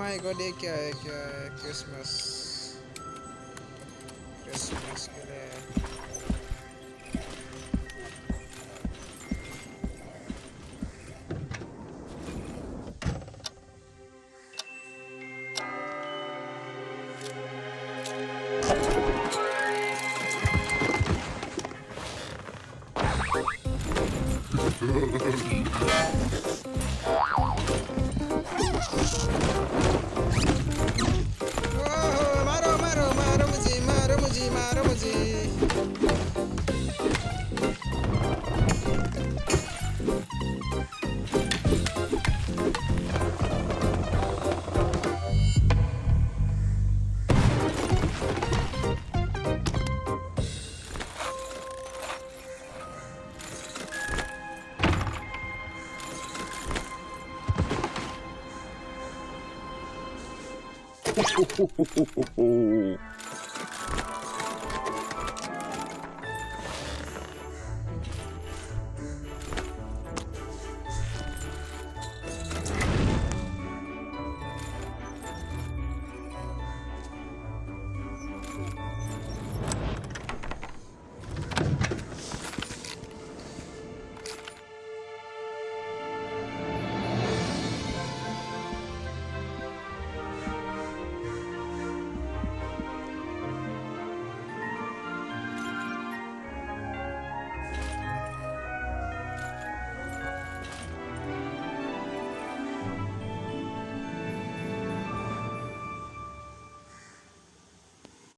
My God ये क्या है क्रिसमस क्रिसमस के लिए मारो मारो मारो मुझे मारो मुझे मारो मुझे ho, ho, ho, ho, ho.